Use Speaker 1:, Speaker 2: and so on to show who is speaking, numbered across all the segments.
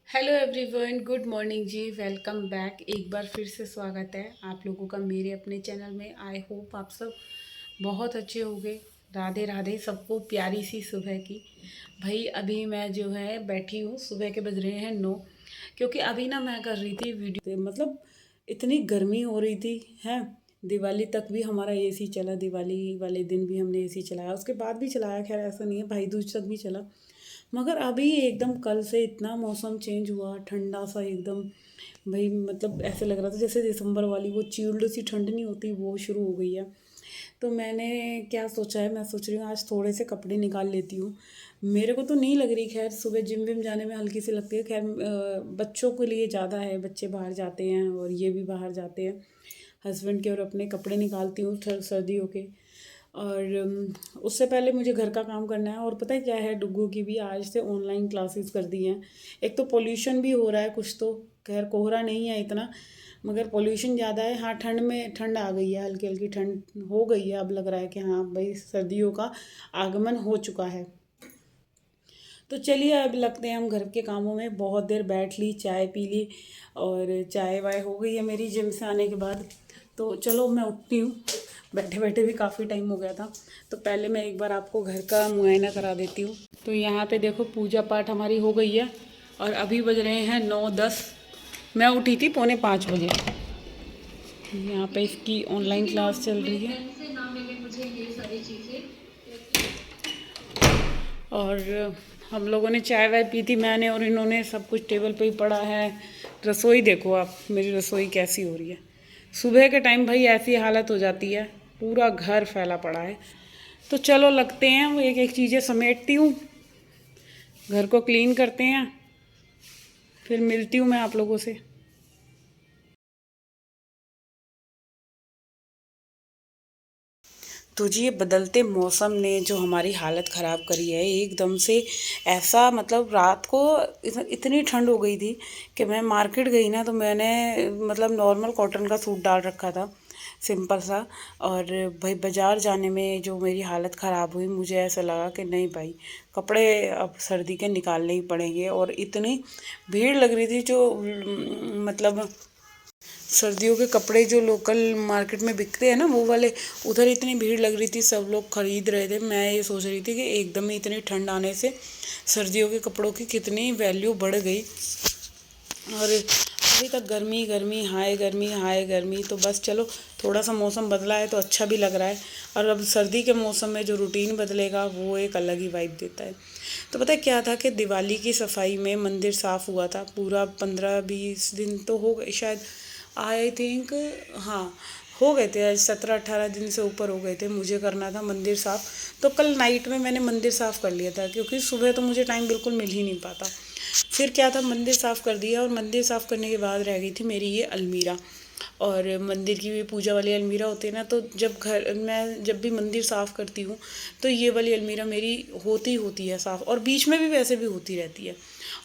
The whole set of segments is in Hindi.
Speaker 1: Hello everyone, good morning ji. Welcome back. एक बार फिर से स्वागत है आप लोगों का मेरे अपने चैनल में। आई होप आप सब बहुत अच्छे होंगे। राधे राधे सबको, प्यारी सी सुबह की। भाई अभी मैं जो है बैठी हूँ, सुबह के बज रहे हैं 9। क्योंकि अभी ना मैं कर रही थी वीडियो, मतलब इतनी गर्मी हो रही थी है। दिवाली तक भी हमारा एसी चला, दिवाली वाले दिन भी हमने एसी चलाया, उसके बाद भी चलाया, खैर ऐसा नहीं है, भाई दूज तक भी चला। मगर अभी एकदम कल से इतना मौसम चेंज हुआ, ठंडा सा एकदम। भाई मतलब ऐसे लग रहा था जैसे दिसंबर वाली वो चिल्ड सी ठंड नहीं होती, वो शुरू हो गई है। तो मैंने क्या सोचा है, मैं सोच रही हूँ आज थोड़े से कपड़े निकाल लेती हूँ। मेरे को तो नहीं लग रही, खैर सुबह जिम विम जाने में हल्की सी लगती है। खैर बच्चों के लिए ज़्यादा है, बच्चे बाहर जाते हैं और ये भी बाहर जाते हैं, हस्बैंड के। और अपने कपड़े निकालती हूँ सर्दियों के। और उससे पहले मुझे घर का काम करना है। और पता है क्या है, डुग्गू की भी आज से ऑनलाइन क्लासेस कर दी हैं। एक तो पोल्यूशन भी हो रहा है कुछ, तो खैर कोहरा नहीं है इतना, मगर पोल्यूशन ज़्यादा है। हाँ, ठंड में ठंड आ गई है, हल्की हल्की ठंड हो गई है। अब लग रहा है कि हाँ भाई सर्दियों का आगमन हो चुका है। तो चलिए अब लगते हैं हम घर के कामों में। बहुत देर बैठ ली, चाय पी ली, और चाय वाय हो गई है मेरी जिम से आने के बाद। तो चलो मैं उठती हूँ, बैठे बैठे भी काफ़ी टाइम हो गया था। तो पहले मैं एक बार आपको घर का मुआयना करा देती हूँ। तो यहाँ पे देखो पूजा पाठ हमारी हो गई है, और अभी बज रहे हैं 9:10। मैं उठी थी 4:45 बजे। यहाँ पे इसकी ऑनलाइन क्लास चल रही है। और हम लोगों ने चाय वाय पी थी, मैंने और इन्होंने, सब कुछ टेबल पे ही पड़ा है। रसोई देखो आप, मेरी रसोई कैसी हो रही है। सुबह के टाइम भाई ऐसी हालत हो जाती है, पूरा घर फैला पड़ा है। तो चलो लगते हैं, वो एक एक चीज़ें समेटती हूँ, घर को क्लीन करते हैं, फिर मिलती हूँ मैं आप लोगों से। तो जी ये बदलते मौसम ने जो हमारी हालत ख़राब करी है एकदम से। ऐसा मतलब रात को इतनी ठंड हो गई थी कि मैं मार्केट गई ना, तो मैंने मतलब नॉर्मल कॉटन का सूट डाल रखा था, सिंपल सा। और भाई बाज़ार जाने में जो मेरी हालत ख़राब हुई, मुझे ऐसा लगा कि नहीं भाई, कपड़े अब सर्दी के निकालने ही पड़ेंगे। और इतनी भीड़ लग रही थी, जो मतलब सर्दियों के कपड़े जो लोकल मार्केट में बिकते हैं ना, वो वाले, उधर इतनी भीड़ लग रही थी, सब लोग खरीद रहे थे। मैं ये सोच रही थी कि एकदम ही इतनी ठंड आने से सर्दियों के कपड़ों की कितनी वैल्यू बढ़ गई। और अभी तक गर्मी गर्मी हाय गर्मी हाय गर्मी। तो बस चलो, थोड़ा सा मौसम बदला है तो अच्छा भी लग रहा है। और अब सर्दी के मौसम में जो रूटीन बदलेगा वो एक अलग ही वाइब देता है। तो पता है क्या था कि दिवाली की सफाई में मंदिर साफ़ हुआ था पूरा, 15-20 दिन तो हो गए शायद, आई थिंक। हाँ, हो गए थे, आज 17-18 दिन से ऊपर हो गए थे। मुझे करना था मंदिर साफ़, तो कल नाइट में मैंने मंदिर साफ़ कर लिया था, क्योंकि सुबह तो मुझे टाइम बिल्कुल मिल ही नहीं पाता। फिर क्या था, मंदिर साफ़ कर दिया, और मंदिर साफ़ करने के बाद रह गई थी मेरी ये अलमीरा। और मंदिर की भी पूजा वाली अलमीरा होती है ना, तो जब घर मैं जब भी मंदिर साफ़ करती हूँ, तो ये वाली अलमीरा मेरी होती है साफ़, और बीच में भी वैसे भी होती रहती है।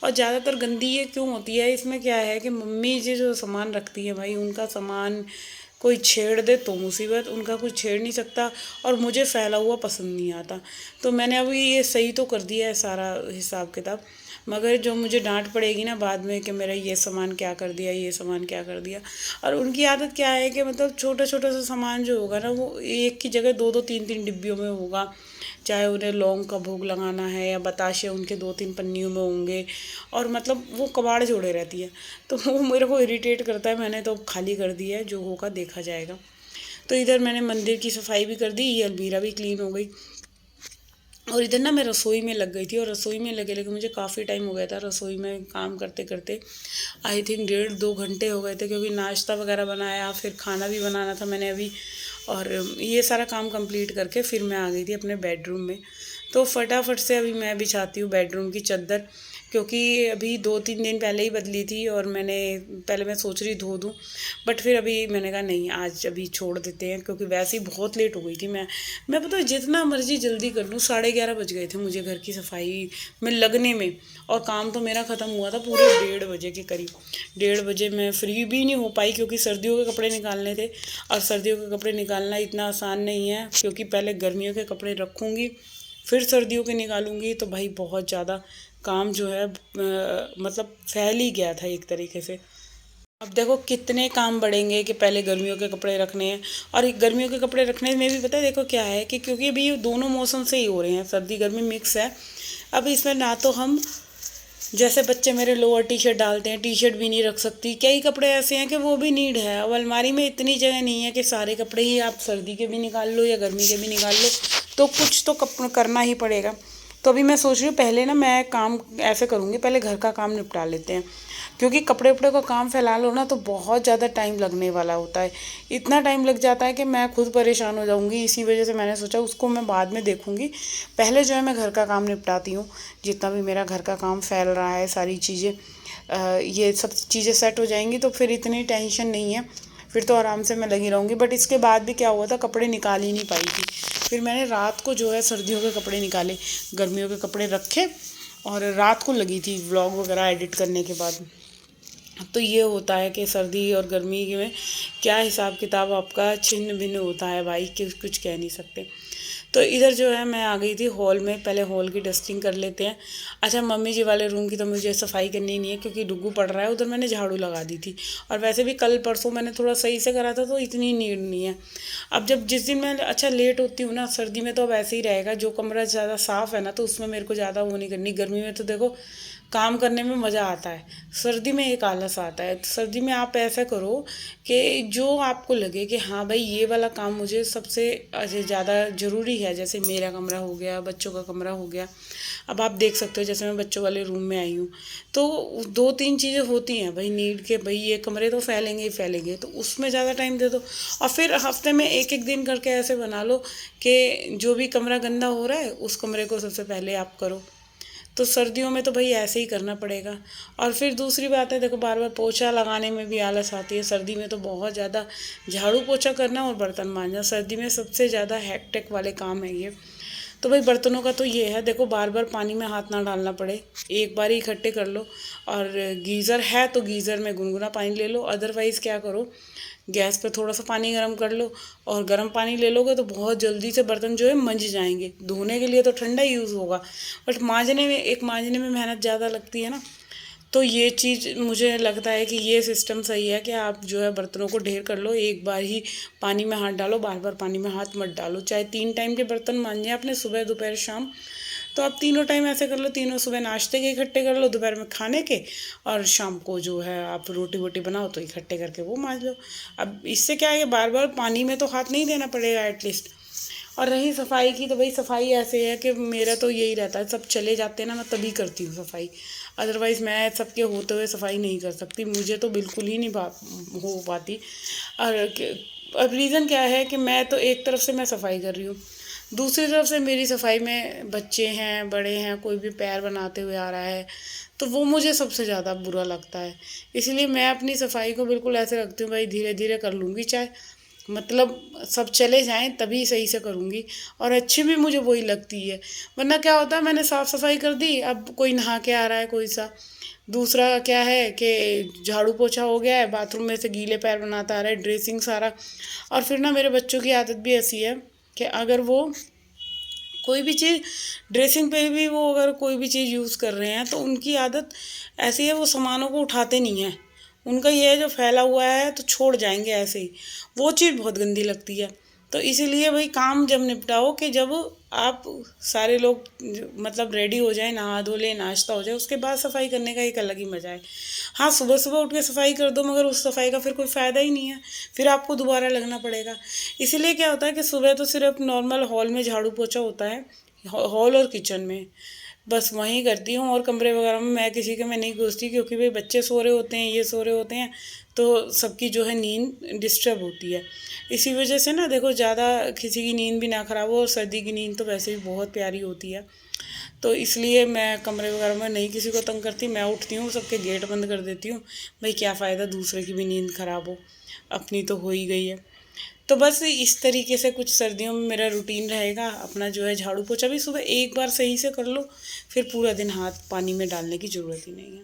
Speaker 1: और ज़्यादातर गंदी ये क्यों होती है, इसमें क्या है कि मम्मी जी जो सामान रखती है भाई, उनका सामान कोई छेड़ दे तो मुसीबत, उनका कुछ छेड़ नहीं सकता। और मुझे फैला हुआ पसंद नहीं आता। तो मैंने अभी ये सही तो कर दिया है सारा हिसाब किताब, मगर जो मुझे डांट पड़ेगी ना बाद में कि मेरा ये सामान क्या कर दिया, ये सामान क्या कर दिया। और उनकी आदत क्या है कि मतलब छोटा छोटा सा सामान जो होगा ना, वो एक की जगह दो दो तीन तीन डिब्बियों में होगा। चाहे उन्हें लौंग का भोग लगाना है या बताशे उनके 2-3 पन्नियों में होंगे, और मतलब वो कबाड़ जोड़े रहती है। तो वो मेरे को इरिटेट करता है। मैंने तो खाली कर दिया है, जो होगा देखा जाएगा। तो इधर मैंने मंदिर की सफाई भी कर दी, ये अलमीरा भी क्लीन हो गई। और इधर ना मैं रसोई में लग गई थी, और रसोई में लगे लगे मुझे काफ़ी टाइम हो गया था रसोई में काम करते करते। आई थिंक 1.5-2 घंटे हो गए थे, क्योंकि नाश्ता वगैरह बनाया, फिर खाना भी बनाना था मैंने अभी। और ये सारा काम कंप्लीट करके फिर मैं आ गई थी अपने बेडरूम में। तो फटाफट से अभी मैं बिछाती हूँ बेडरूम की चादर, क्योंकि अभी 2-3 दिन पहले ही बदली थी, और मैंने पहले मैं सोच रही धो दूँ, बट फिर अभी मैंने कहा नहीं, आज अभी छोड़ देते हैं, क्योंकि वैसे ही बहुत लेट हो गई थी। मैं पता है जितना मर्जी जल्दी कर लूँ, 11:30 बज गए थे मुझे घर की सफाई में लगने में। और काम तो मेरा ख़त्म हुआ था पूरे 1:30 बजे के करीब। 1:30 बजे मैं फ्री भी नहीं हो पाई, क्योंकि सर्दियों के कपड़े निकालने थे। और सर्दियों के कपड़े निकालना इतना आसान नहीं है, क्योंकि पहले गर्मियों के कपड़े रखूँगी, फिर सर्दियों के निकालूंगी, तो भाई बहुत ज़्यादा काम जो है मतलब फैल ही गया था एक तरीके से। अब देखो कितने काम बढ़ेंगे कि पहले गर्मियों के कपड़े रखने हैं। और गर्मियों के कपड़े रखने में भी पता है देखो क्या है कि क्योंकि अभी ये दोनों मौसम से ही हो रहे हैं, सर्दी गर्मी मिक्स है। अब इसमें ना तो हम, जैसे बच्चे मेरे लोअर टी शर्ट डालते हैं, टी शर्ट भी नहीं रख सकती। कई कपड़े ऐसे हैं कि वो भी नीड है। अब अलमारी में इतनी जगह नहीं है कि सारे कपड़े ही आप सर्दी के भी निकाल लो या गर्मी के भी निकाल लो, तो कुछ तो करना ही पड़ेगा। तो अभी मैं सोच रही हूँ पहले ना मैं काम ऐसे करूँगी, पहले घर का काम निपटा लेते हैं, क्योंकि कपड़े उपड़े का काम फैला लो ना तो बहुत ज़्यादा टाइम लगने वाला होता है। इतना टाइम लग जाता है कि मैं खुद परेशान हो जाऊँगी। इसी वजह से मैंने सोचा उसको मैं बाद में देखूँगी, पहले जो है मैं घर का काम निपटाती हूँ। जितना भी मेरा घर का काम फैल रहा है, सारी चीज़ें ये सब चीज़ें सेट हो जाएंगी तो फिर इतनी टेंशन नहीं है, फिर तो आराम से मैं लगी रहूँगी। बट इसके बाद भी क्या हुआ था, कपड़े निकाल ही नहीं पाई थी। फिर मैंने रात को जो है सर्दियों के कपड़े निकाले, गर्मियों के कपड़े रखे और रात को लगी थी व्लॉग वगैरह एडिट करने के बाद। तो ये होता है कि सर्दी और गर्मी में क्या हिसाब किताब आपका छिन्न भिन्न होता है भाई, कि कुछ कह नहीं सकते। तो इधर जो है मैं आ गई थी हॉल में, पहले हॉल की डस्टिंग कर लेते हैं। अच्छा, मम्मी जी वाले रूम की तो मुझे सफाई करनी नहीं है क्योंकि डुग्गू पड़ रहा है, उधर मैंने झाड़ू लगा दी थी। और वैसे भी कल परसों मैंने थोड़ा सही से करा था तो इतनी नीड नहीं है। अब जब जिस दिन मैं अच्छा लेट होती हूँ ना सर्दी में, तो अब ऐसे ही रहेगा। जो कमरा ज़्यादा साफ़ है ना तो उसमें मेरे को ज़्यादा वो नहीं करनी। गर्मी में तो देखो काम करने में मज़ा आता है, सर्दी में एक आलस आता है। तो सर्दी में आप ऐसा करो कि जो आपको लगे कि हाँ भाई ये वाला काम मुझे सबसे ज़्यादा ज़रूरी है, जैसे मेरा कमरा हो गया, बच्चों का कमरा हो गया। अब आप देख सकते हो जैसे मैं बच्चों वाले रूम में आई हूँ तो दो तीन चीज़ें होती हैं भाई नीड के, भाई ये कमरे तो फैलेंगे ही फैलेंगे, तो उसमें ज़्यादा टाइम दे दो। और फिर हफ्ते में एक एक दिन करके ऐसे बना लो कि जो भी कमरा गंदा हो रहा है उस कमरे को सबसे पहले आप करो। तो सर्दियों में तो भाई ऐसे ही करना पड़ेगा। और फिर दूसरी बात है देखो, बार बार पोछा लगाने में भी आलस आती है। सर्दी में तो बहुत ज़्यादा झाड़ू पोछा करना और बर्तन मांजना सर्दी में सबसे ज़्यादा हैक्टिक वाले काम है ये। तो भाई बर्तनों का तो ये है देखो, बार बार पानी में हाथ ना डालना पड़े, एक बार ही इकट्ठे कर लो। और गीज़र है तो गीज़र में गुनगुना पानी ले लो, अदरवाइज़ क्या करो, गैस पे थोड़ा सा पानी गर्म कर लो और गर्म पानी ले लोगे तो बहुत जल्दी से बर्तन जो है मंज जाएंगे। धोने के लिए तो ठंडा ही यूज़ होगा, बट मांजने में मेहनत ज़्यादा लगती है ना। तो ये चीज़ मुझे लगता है कि ये सिस्टम सही है कि आप जो है बर्तनों को ढेर कर लो, एक बार ही पानी में हाथ डालो, बार बार पानी में हाथ मत डालो। चाहे 3 टाइम के बर्तन मांजे आपने, सुबह दोपहर शाम, तो आप तीनों टाइम ऐसे कर लो। तीनों सुबह नाश्ते के इकट्ठे कर लो, दोपहर में खाने के, और शाम को जो है आप रोटी वोटी बनाओ तो इकट्ठे करके वो मांज लो। अब इससे क्या है कि बार बार पानी में तो हाथ नहीं देना पड़ेगा एटलीस्ट। और रही सफाई की, तो भाई सफाई ऐसे है कि मेरा तो यही रहता है, सब चले जाते हैं ना मैं तभी करती हूँ सफाई। अदरवाइज़ मैं सबके होते हुए सफाई नहीं कर सकती, मुझे तो बिल्कुल ही नहीं हो पाती। और अब रीज़न क्या है कि मैं तो एक तरफ से मैं सफाई कर रही हूँ, दूसरी तरफ से मेरी सफाई में बच्चे हैं, बड़े हैं, कोई भी पैर बनाते हुए आ रहा है तो वो मुझे सबसे ज़्यादा बुरा लगता है। इसलिए मैं अपनी सफाई को बिल्कुल ऐसे रखती हूँ, भाई धीरे धीरे कर लूँगी, चाहे मतलब सब चले जाएं तभी सही से करूँगी। और अच्छी भी मुझे वही लगती है। वरना क्या होता है, मैंने साफ़ सफाई कर दी, अब कोई नहा के आ रहा है कोई सा, दूसरा क्या है कि झाड़ू पोछा हो गया है, बाथरूम में से गीले पैर बनाता आ रहा है, ड्रेसिंग सारा। और फिर ना मेरे बच्चों की आदत भी ऐसी है कि अगर वो कोई भी चीज़ ड्रेसिंग पे भी वो अगर कोई भी चीज़ यूज़ कर रहे हैं तो उनकी आदत ऐसी है, वो सामानों को उठाते नहीं हैं। उनका ये है जो फैला हुआ है तो छोड़ जाएंगे ऐसे ही, वो चीज़ बहुत गंदी लगती है। तो इसीलिए भाई काम जब निपटाओ कि जब आप सारे लोग मतलब रेडी हो जाए, नहा धो ले, नाश्ता हो जाए, उसके बाद सफाई करने का एक अलग ही मज़ा है। हाँ, सुबह सुबह उठ के सफाई कर दो मगर उस सफाई का फिर कोई फ़ायदा ही नहीं है, फिर आपको दोबारा लगना पड़ेगा। इसीलिए क्या होता है कि सुबह तो सिर्फ नॉर्मल हॉल में झाड़ू पोछा होता है, हॉल और किचन में बस वहीं करती हूँ। और कमरे वगैरह में मैं किसी के में नहीं घुसती, क्योंकि भाई बच्चे सो रहे होते हैं, ये सो रहे होते हैं, तो सबकी जो है नींद डिस्टर्ब होती है। इसी वजह से ना देखो ज़्यादा किसी की नींद भी ना ख़राब हो, और सर्दी की नींद तो वैसे भी बहुत प्यारी होती है। तो इसलिए मैं कमरे वगैरह में नहीं किसी को तंग करती, मैं उठती हूँ सबके गेट बंद कर देती हूँ। भाई क्या फ़ायदा दूसरे की भी नींद ख़राब हो, अपनी तो हो ही गई है। तो बस इस तरीके से कुछ सर्दियों में मेरा रूटीन रहेगा। अपना जो है झाड़ू पोछा भी सुबह एक बार सही से कर लो, फिर पूरा दिन हाथ पानी में डालने की ज़रूरत ही नहीं है।